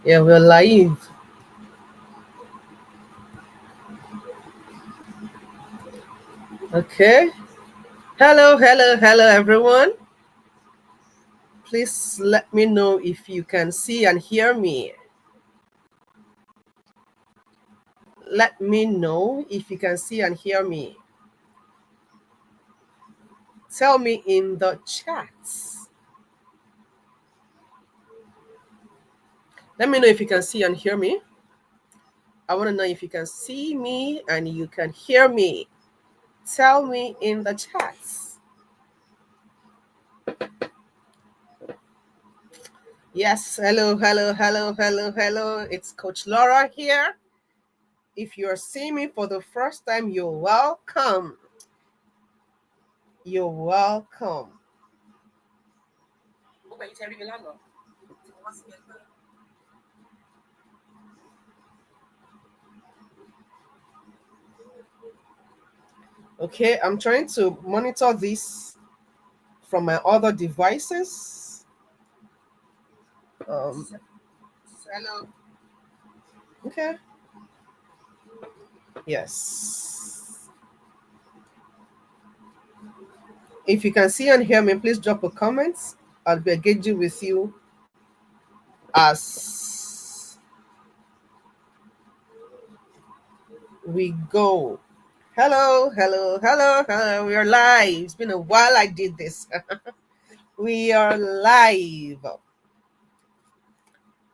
Yeah, we're live. Okay. Hello, everyone. Please let me know if you can see and hear me. Let me know if you can see and hear me. Tell me in the chats. Let me know if you can see and hear me. I want to know if you can see me and you can hear me. Tell me in the chats. Yes, hello. It's Coach Laura here. If you're seeing me for the first time, you're welcome. You're welcome. Okay, I'm trying to monitor this from my other devices. Hello. Okay. Yes. If you can see and hear me, please drop a comment. I'll be engaging with you as we go. Hello. We are live. It's been a while I did this. We are live.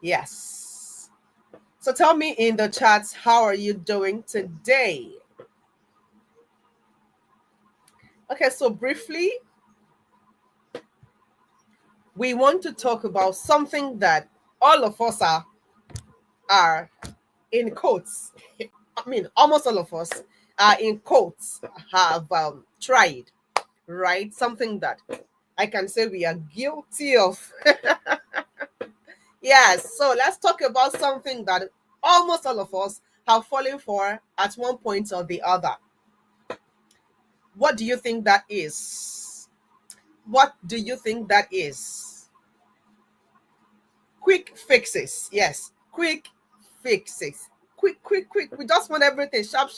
Yes. So tell me in the chats, how are you doing today? Okay, so briefly, we want to talk about something that all of us are in quotes. I mean, almost all of us are in quotes have tried, right? Something that I can say we are guilty of. Yes, so let's talk about something that almost all of us have fallen for at one point or the other. What do you think that is? What do you think that is? Quick fixes. Yes, quick fixes. Quick. We just want everything sharp.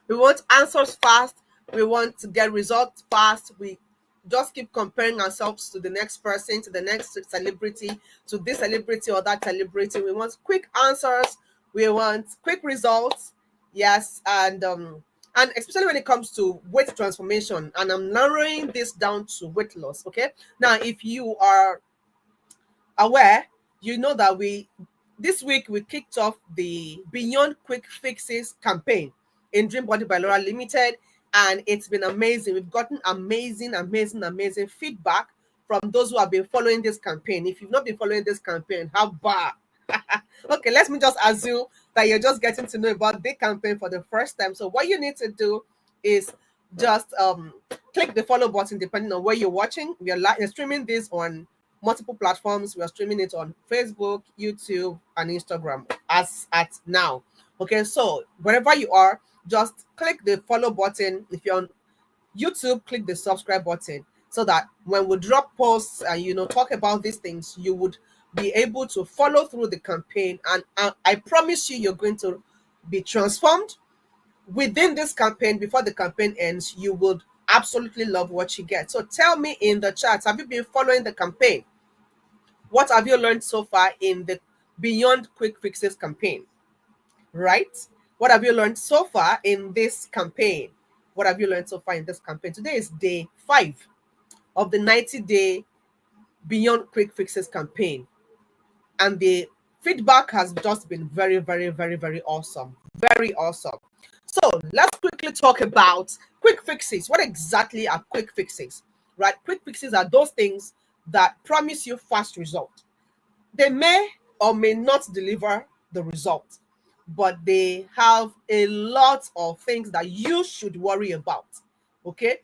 We want answers fast. We want to get results fast. We just keep comparing ourselves to the next person, to the next celebrity, to this celebrity or that celebrity. We want quick answers. We want quick results. Yes, and especially when it comes to weight transformation, and I'm narrowing this down to weight loss. Okay, now if you are aware, you know that we this week we kicked off the Beyond Quick Fixes campaign in Dream Body by Laura Limited, and it's been amazing. We've gotten amazing feedback from those who have been following this campaign. If you've not been following this campaign, how bad? Okay, let me just assume that you're just getting to know about the campaign for the first time. So what you need to do is just click the follow button depending on where you're watching. We are streaming this on multiple platforms. We are streaming it on Facebook, YouTube, and Instagram as at now. Okay, so wherever you are, just click the follow button. If you're on YouTube, click the subscribe button so that when we drop posts and talk about these things, you would be able to follow through the campaign. And I promise you, you're going to be transformed within this campaign. Before the campaign ends, you would absolutely love what you get. So tell me in the chat, have you been following the campaign? What have you learned so far in the Beyond Quick Fixes campaign? Right? What have you learned so far in this campaign? What have you learned so far in this campaign? Today is day 5 of the 90-day Beyond Quick Fixes campaign. And the feedback has just been very awesome. Very awesome. So let's quickly talk about quick fixes. What exactly are quick fixes? Right? Quick fixes are those things that promise you fast results. They may or may not deliver the result, but they have a lot of things that you should worry about. Okay,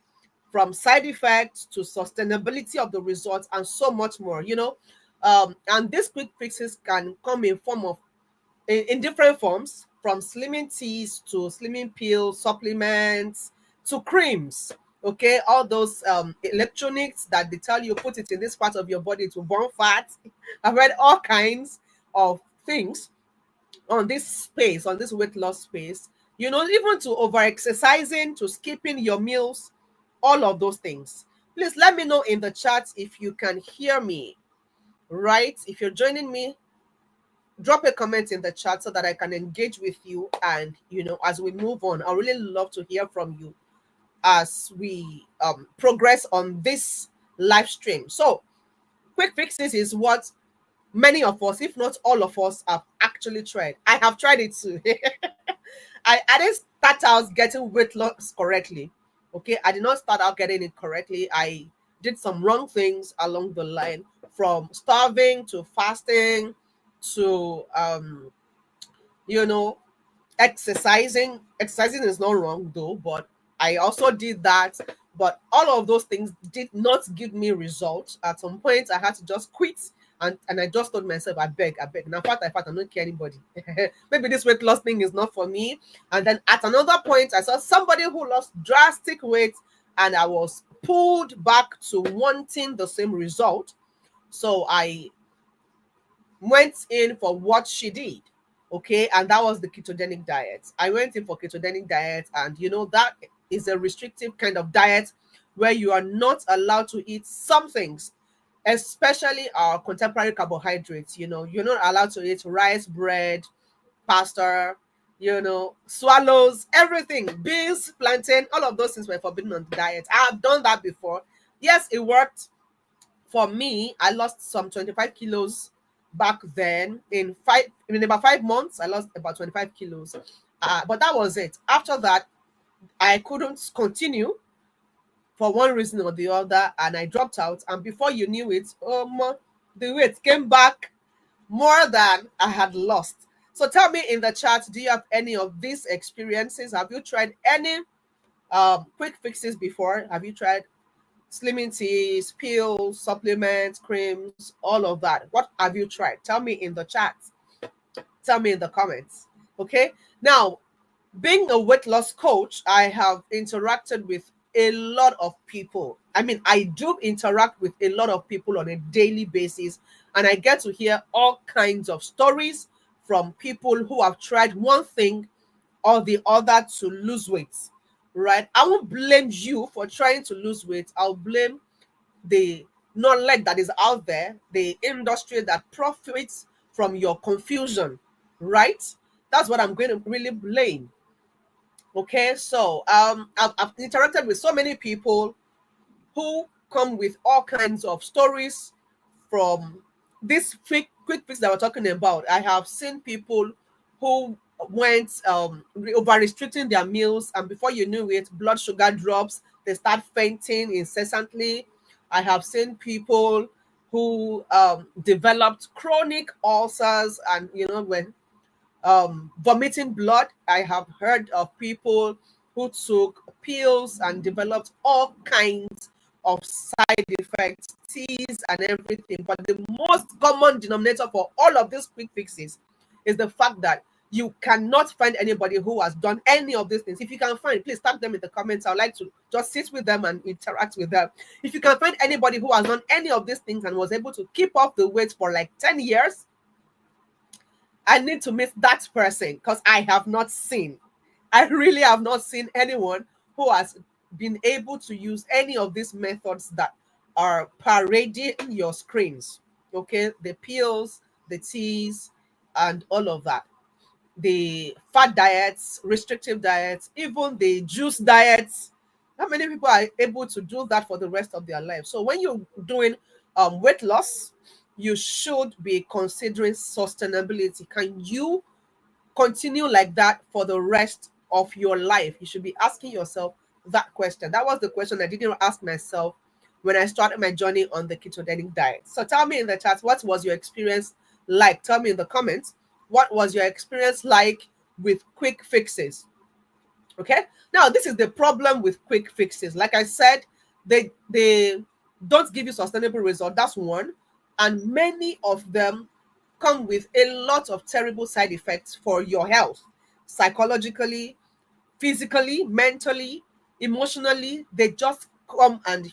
from side effects to sustainability of the results and so much more. And these quick fixes can come in different forms, from slimming teas to slimming pills, supplements to creams. Okay, all those electronics that they tell you put it in this part of your body to burn fat. I've read all kinds of things on this space, on this weight loss space, even to over exercising, to skipping your meals, all of those things. Please let me know in the chat if you can hear me, right? If you're joining me, drop a comment in the chat so that I can engage with you. And, as we move on, I really love to hear from you as we progress on this live stream. So, quick fixes is what many of us, if not all of us, have actually tried. I have tried it too. I didn't start out getting weight loss correctly. Okay, I did not start out getting it correctly. I did some wrong things along the line, from starving to fasting to you know exercising. Exercising is not wrong though, but I also did that. But all of those things did not give me results. At some point I had to just quit, and I just told myself, I beg. Now I don't care anybody. Maybe this weight loss thing is not for me. And then at another point I saw somebody who lost drastic weight, and I was pulled back to wanting the same result. So I went in for what she did. Okay, and that was the ketogenic diet. I went in for ketogenic diet, and that is a restrictive kind of diet where you are not allowed to eat some things, especially our contemporary carbohydrates. You're not allowed to eat rice, bread, pasta, swallows, everything, beans, plantain, all of those things were forbidden on the diet. I have done that before. Yes, it worked for me. I lost some 25 kilos back then. In about 5 months I lost about 25 kilos, but that was it. After that I couldn't continue for one reason or the other, and I dropped out. And before you knew it, the weight came back more than I had lost. So tell me in the chat, do you have any of these experiences? Have you tried any quick fixes before? Have you tried slimming teas, pills, supplements, creams, all of that? What have you tried? Tell me in the chat. Tell me in the comments. Okay. Now, being a weight loss coach, I have interacted with a lot of people. I mean, I do interact with a lot of people on a daily basis, and I get to hear all kinds of stories from people who have tried one thing or the other to lose weight, right? I won't blame you for trying to lose weight. I'll blame the knowledge that is out there, the industry that profits from your confusion, right? That's what I'm going to really blame. Okay, so I've interacted with so many people who come with all kinds of stories from this quick fix that we're talking about. I have seen people who went over restricting their meals, and before you knew it, blood sugar drops, they start fainting incessantly. I have seen people who developed chronic ulcers, and when vomiting blood. I have heard of people who took pills and developed all kinds of side effects, teas, and everything. But the most common denominator for all of these quick fixes is the fact that you cannot find anybody who has done any of these things. If you can find, please tag them in the comments. I'd like to just sit with them and interact with them. If you can find anybody who has done any of these things and was able to keep off the weight for like 10 years, I need to meet that person, because I have not seen. I really have not seen anyone who has been able to use any of these methods that are parading your screens. Okay, the pills, the teas, and all of that. The fat diets, restrictive diets, even the juice diets. How many people are able to do that for the rest of their life? So when you're doing weight loss, you should be considering sustainability. Can you continue like that for the rest of your life? You should be asking yourself that question. That was the question I didn't ask myself when I started my journey on the ketogenic diet. So tell me in the chat, what was your experience like? Tell me in the comments, what was your experience like with quick fixes? Okay, now this is the problem with quick fixes. Like I said, they don't give you sustainable result. That's one. And many of them come with a lot of terrible side effects for your health, psychologically, physically, mentally. emotionally, they just come and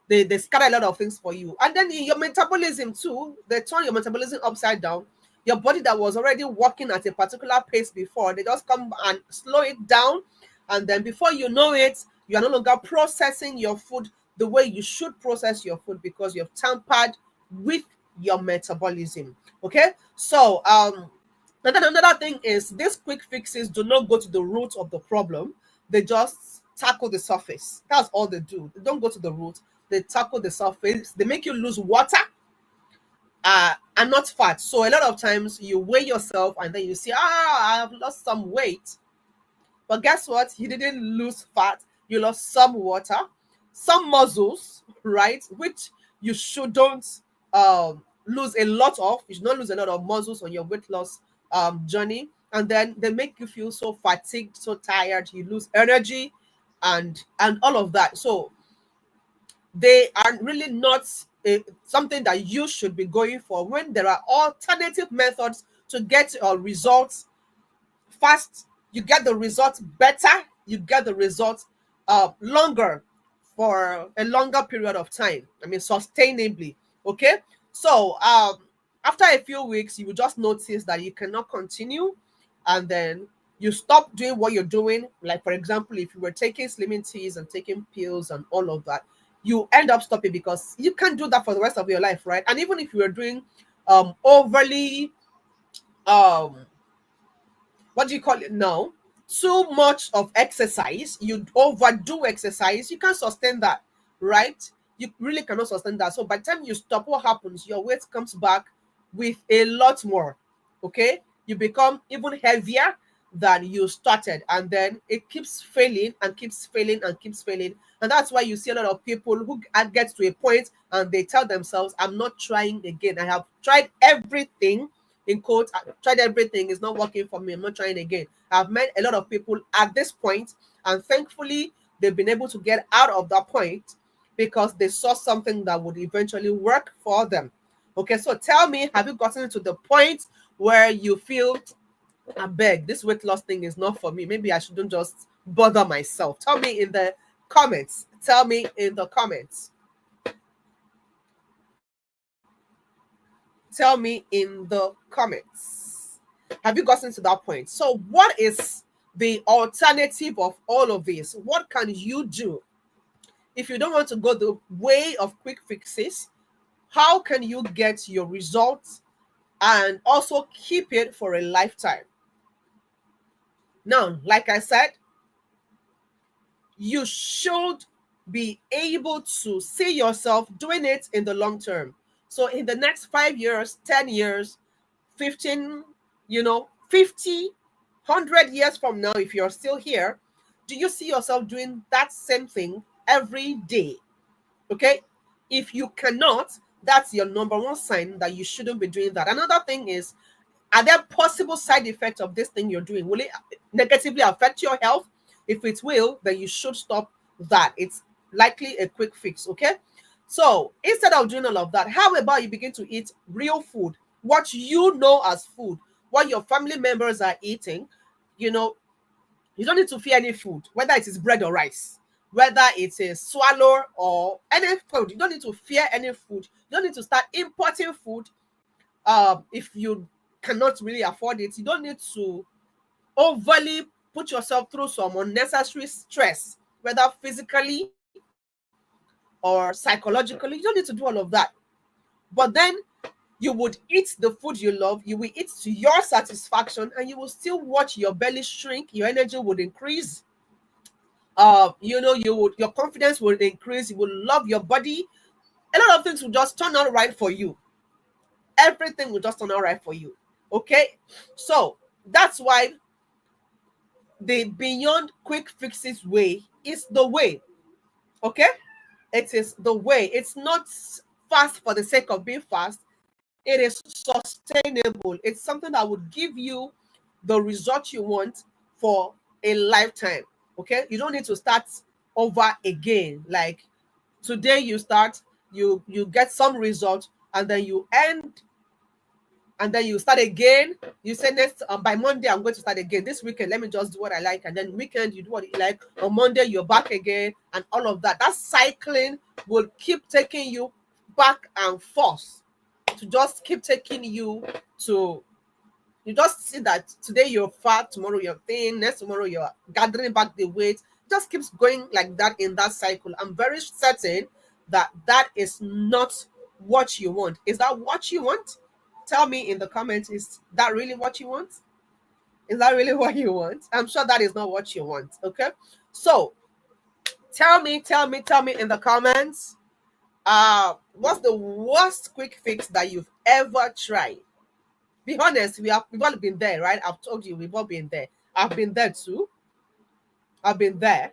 they scatter a lot of things for you. And then in your metabolism too, they turn your metabolism upside down. Your body that was already working at a particular pace before, they just come and slow it down. And then before you know it, you are no longer processing your food the way you should process your food because you've tampered with your metabolism. Okay. So and then another thing is these quick fixes do not go to the root of the problem. They just tackle the surface. That's all they do. They don't go to the root. They tackle the surface. They make you lose water and not fat. So a lot of times you weigh yourself and then you see, I have lost some weight. But guess what? You didn't lose fat. You lost some water, some muscles, right? Which you shouldn't lose a lot of. You should not lose a lot of muscles on your weight loss journey. And then they make you feel so fatigued, so tired. You lose energy and all of that. So they are really not something that you should be going for when there are alternative methods to get results fast. You get the results better, you get the results longer, for a longer period of time. I mean, sustainably. Okay. So after a few weeks, you will just notice that you cannot continue, and then you stop doing what you're doing. Like, for example, if you were taking slimming teas and taking pills and all of that, you end up stopping because you can't do that for the rest of your life, right? And even if you were doing overly what do you call it now? Too much of exercise, you overdo exercise, you can't sustain that, right? You really cannot sustain that. So by the time you stop, what happens? Your weight comes back with a lot more. Okay, you become even heavier than you started, and then it keeps failing and keeps failing and keeps failing. And that's why you see a lot of people who get to a point and they tell themselves, I'm not trying again. I have tried everything, in quotes, I tried everything, it's not working for me, I'm not trying again. I've met a lot of people at this point, and thankfully they've been able to get out of that point because they saw something that would eventually work for them. Okay, so tell me, have you gotten to the point where you feel, I beg, this weight loss thing is not for me, maybe I shouldn't just bother myself? Tell me in the comments. Tell me in the comments. Tell me in the comments. Have you gotten to that point? So what is the alternative of all of this? What can you do if you don't want to go the way of quick fixes? How can you get your results and also keep it for a lifetime? Now, like I said, you should be able to see yourself doing it in the long term. So in the next 5 years, 10 years, 15, 50, 100 years from now, if you're still here, do you see yourself doing that same thing every day? Okay. If you cannot, that's your number one sign that you shouldn't be doing that. Another thing is, are there possible side effects of this thing you're doing? Will it negatively affect your health? If it will, then you should stop that. It's likely a quick fix. Okay. So instead of doing all of that, how about you begin to eat real food, what you know as food, what your family members are eating? You don't need to fear any food, whether it is bread or rice, whether it is swallow or any food. You don't need to fear any food. You don't need to start importing food if you cannot really afford it. You don't need to overly put yourself through some unnecessary stress, whether physically or psychologically. You don't need to do all of that. But then you would eat the food you love, you will eat to your satisfaction, and you will still watch your belly shrink, your energy would increase. Your confidence will increase, you will love your body. A lot of things will just turn out right for you. Everything will just turn out right for you. Okay, so that's why the beyond quick fixes way is the way. Okay, it is the way. It's not fast for the sake of being fast. It is sustainable. It's something that would give you the result you want for a lifetime. Okay, you don't need to start over again. Like today you start, you get some result, and then you end and then you start again. You say next by Monday I'm going to start again. This weekend, let me just do what I like, and then weekend you do what you like. On Monday you're back again, and all of that. That cycling will keep taking you back and forth to just keep taking you to. You just see that today you're fat, tomorrow you're thin, next tomorrow you're gathering back the weight. Just keeps going like that in that cycle. I'm very certain that that is not what you want. Is that what you want? Tell me in the comments, is that really what you want? Is that really what you want? I'm sure that is not what you want. Okay. So tell me in the comments. What's the worst quick fix that you've ever tried? Be honest, we've all been there, right? I've told you we've all been there. I've been there too. I've been there.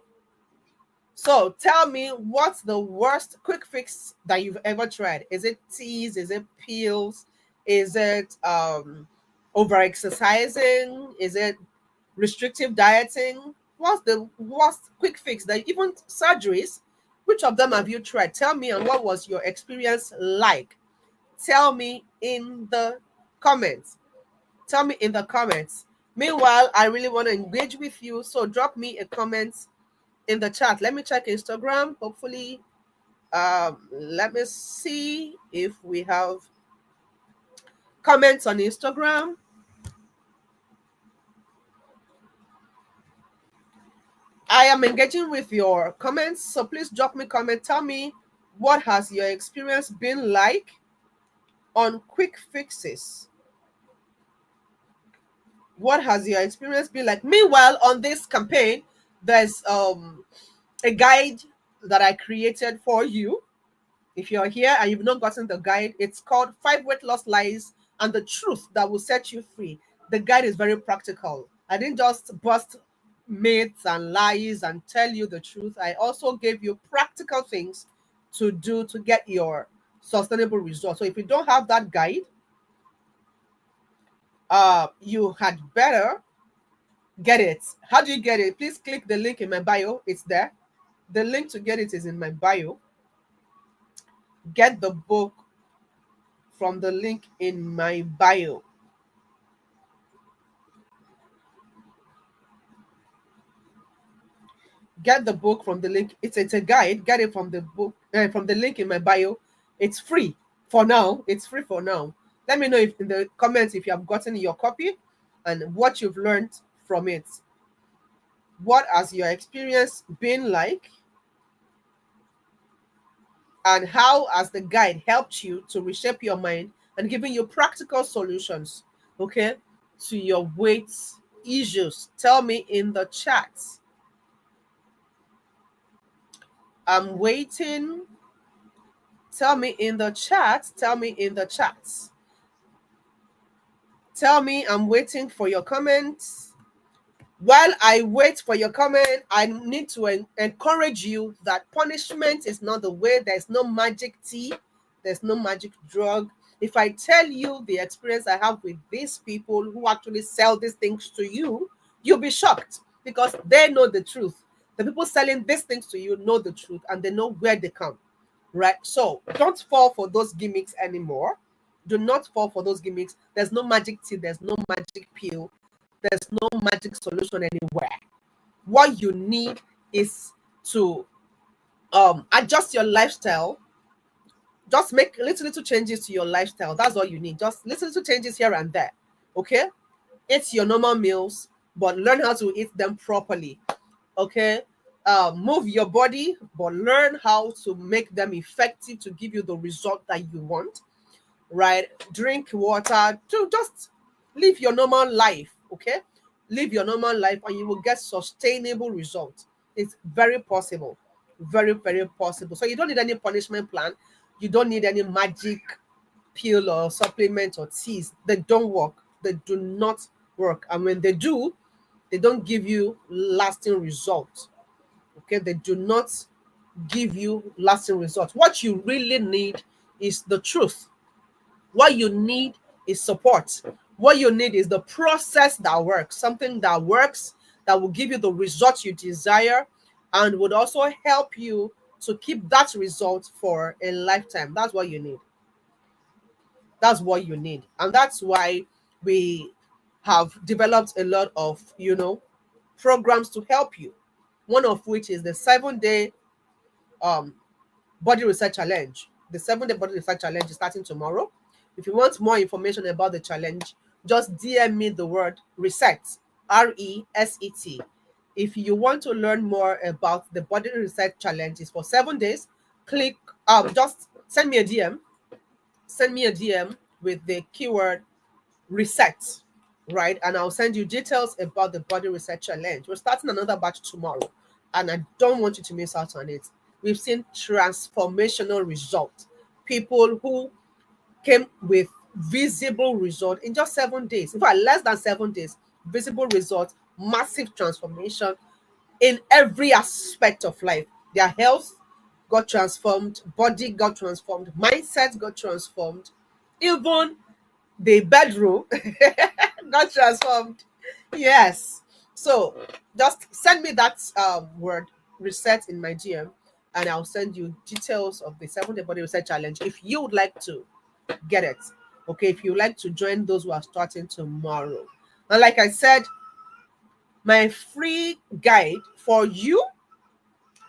So tell me, what's the worst quick fix that you've ever tried? Is it teas? Is it pills? Is it over exercising? Is it restrictive dieting? What's the worst quick fix that even surgeries? Which of them have you tried? Tell me, and what was your experience like? Tell me in the comments. Tell me in the comments. Meanwhile, I really want to engage with you, so drop me a comment in the chat. Let me check Instagram. Hopefully, let me see if we have comments on Instagram. I am engaging with your comments, so please drop me a comment. Tell me, what has your experience been like on quick fixes? What has your experience been like? Meanwhile, on this campaign, there's a guide that I created for you. If you're here and you've not gotten the guide, it's called 5 Weight Loss Lies and the Truth That Will Set You Free. The guide is very practical. I didn't just bust myths and lies and tell you the truth. I also gave you practical things to do to get your sustainable results. So if you don't have that guide, you had better get it. How do you get it? Please click the link in my bio. It's there. The link to get it is in my bio. Get the book from the link in my bio. Get the book from the link. It's a guide. Get it from the book, from the link in my bio. It's free for now. It's free for now. Let me know if in the comments if you have gotten your copy and what you've learned from it. What has your experience been like? And how has the guide helped you to reshape your mind and giving you practical solutions, okay, to your weight issues? Tell me in the chat. I'm waiting. Tell me in the chat. Tell me in the chat. Tell me, I'm waiting for your comments. While I wait for your comment, I need to encourage you that punishment is not the way. There's no magic tea. There's no magic drug. If I tell you the experience I have with these people who actually sell these things to you, you'll be shocked because they know the truth. The people selling these things to you know the truth and they know where they come, right? So don't fall for those gimmicks anymore. Do not fall for those gimmicks. There's no magic tea. There's no magic pill. There's no magic solution anywhere. What you need is to adjust your lifestyle. Just make little changes to your lifestyle. That's all you need. Just little changes here and there. Okay? Eat your normal meals, but learn how to eat them properly. Okay? Move your body, but learn how to make them effective to give you the result that you want. Right? Drink water. To just live your normal life. Okay? Live your normal life and you will get sustainable results. It's very possible. Very, very possible. So you don't need any punishment plan. You don't need any magic pill or supplement or teas. They don't work. They do not work. And when they do, they don't give you lasting results. Okay? They do not give you lasting results. What you really need is the truth. What you need is support. What you need is the process that works, something that works, that will give you the results you desire and would also help you to keep that result for a lifetime. That's what you need. That's what you need. And that's why we have developed a lot of, programs to help you. One of which is the 7-day um, body research challenge. The 7-day body research challenge is starting tomorrow. If you want more information about the challenge, just DM me the word reset, RESET. If you want to learn more about the body research challenge, is for 7 days. Click, just send me a DM. Send me a DM with the keyword reset, right? And I'll send you details about the body reset challenge. We're starting another batch tomorrow, and I don't want you to miss out on it. We've seen transformational results. People who came with visible result in just 7 days. In fact, less than 7 days, visible results, massive transformation in every aspect of life. Their health got transformed, body got transformed, mindset got transformed, even the bedroom got transformed. Yes. So just send me that word reset in my DM, and I'll send you details of the 7-day body reset challenge if you would like to get it. Okay, if you would like to join those who are starting tomorrow. And like I said, my free guide for you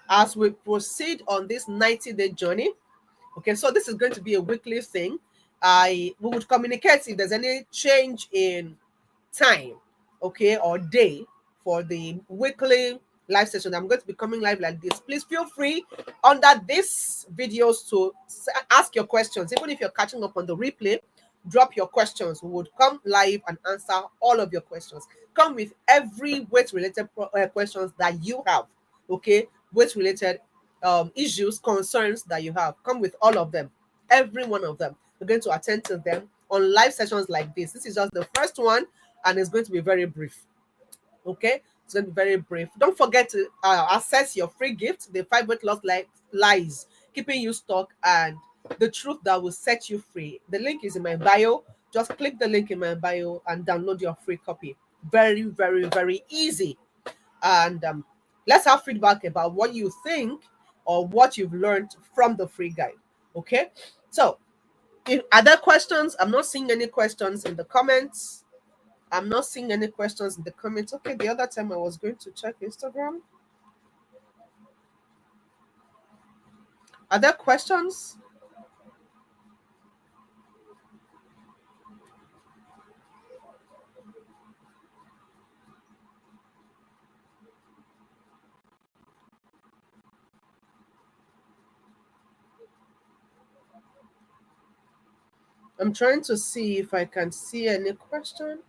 as we proceed on this 90-day journey. Okay, so this is going to be a weekly thing. We would communicate if there's any change in time, okay, or day for the weekly live session. I'm going to be coming live like this. Please feel free under these videos to ask your questions. Even if you're catching up on the replay, drop your questions. We would come live and answer all of your questions. Come with every weight related questions that you have, okay, weight related issues, concerns that you have. Come with all of them, every one of them. We're going to attend to them on live sessions like this. This is just the first one, and it's going to be very brief. Okay, it's going to be very brief. Don't forget to access your free gift, the 5 weight loss lies, keeping you stuck, and the truth that will set you free. The link is in my bio. Just click the link in my bio and download your free copy. Very, very, very easy. And let's have feedback about what you think or what you've learned from the free guide. Okay, so if other questions, I'm not seeing any questions in the comments. I'm not seeing any questions in the comments. Okay, the other time I was going to check Instagram. Are there questions? I'm trying to see if I can see any question.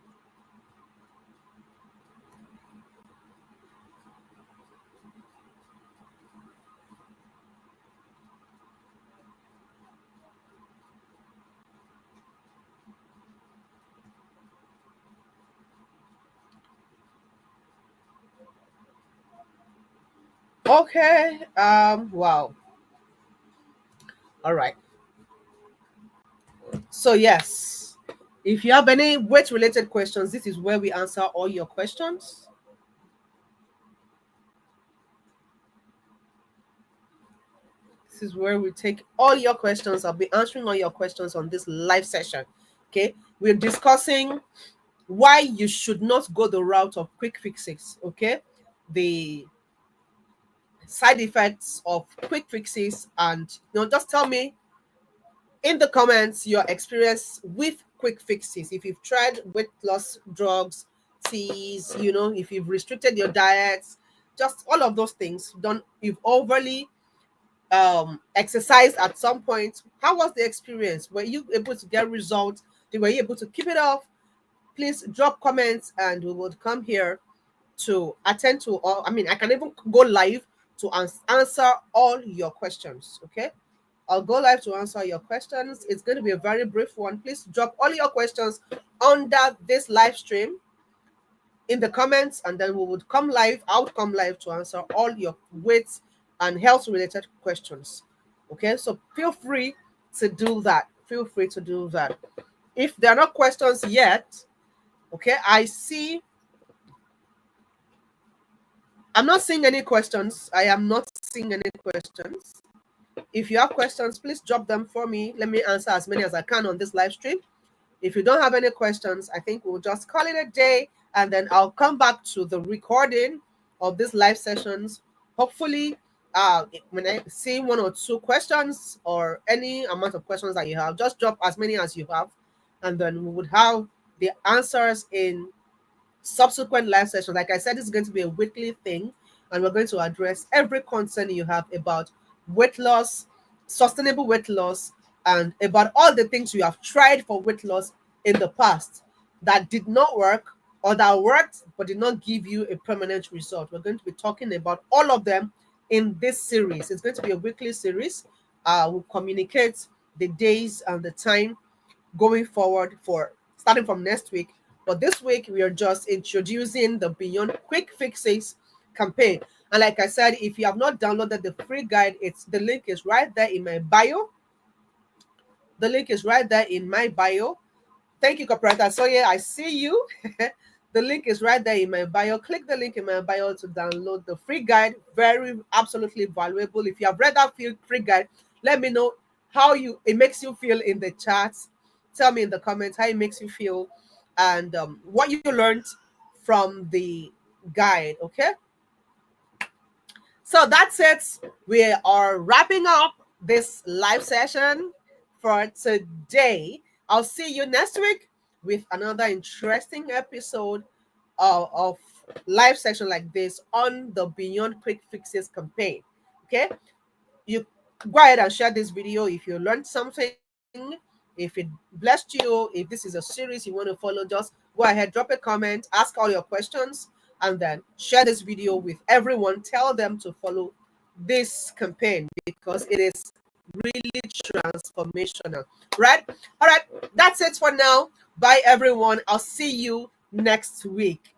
Okay. Wow. All right. So yes, if you have any weight related questions, this is where we answer all your questions. This is where we take all your questions. I'll be answering all your questions on this live session. Okay. We're discussing why you should not go the route of quick fixes. Okay. The side effects of quick fixes, and just tell me in the comments your experience with quick fixes. If you've tried weight loss drugs, teas, if you've restricted your diets, just all of those things. Don't you've overly exercised at some point. How was the experience? Were you able to get results? Were you able to keep it off? Please drop comments and we will come here to attend to all. I mean, I can even go live to answer all your questions. Okay, I'll go live to answer your questions. It's going to be a very brief one. Please drop all your questions under this live stream in the comments, and then we would come live. I would come live to answer all your weight and health related questions. Okay, so feel free to do that. Feel free to do that. If there are not questions yet, okay, I'm not seeing any questions. I am not seeing any questions. If you have questions, please drop them for me. Let me answer as many as I can on this live stream. If you don't have any questions, I think we'll just call it a day, and then I'll come back to the recording of these live sessions. Hopefully, when I see 1 or 2 questions or any amount of questions that you have, just drop as many as you have, and then we would have the answers in subsequent live sessions. Like I said, it's going to be a weekly thing, and we're going to address every concern you have about weight loss, sustainable weight loss, and about all the things you have tried for weight loss in the past that did not work, or that worked but did not give you a permanent result. We're going to be talking about all of them in this series. It's going to be a weekly series. We'll communicate the days and the time going forward for starting from next week. But this week, we are just introducing the Beyond Quick Fixes campaign. And like I said, if you have not downloaded the free guide, the link is right there in my bio. The link is right there in my bio. Thank you, Capretta. So yeah, I see you. The link is right there in my bio. Click the link in my bio to download the free guide. Very, absolutely valuable. If you have read that free guide, let me know how it makes you feel in the chat. Tell me in the comments how it makes you feel, and what you learned from the guide. Okay, so that's it. We are wrapping up this live session for today. I'll see you next week with another interesting episode of live session like this on the Beyond Quick Fixes campaign. Okay, you go ahead and share this video if you learned something, if it blessed you, if this is a series you want to follow. Just go ahead, drop a comment, ask all your questions, and then share this video with everyone. Tell them to follow this campaign because it is really transformational. Right? All right, that's it for now. Bye everyone. I'll see you next week.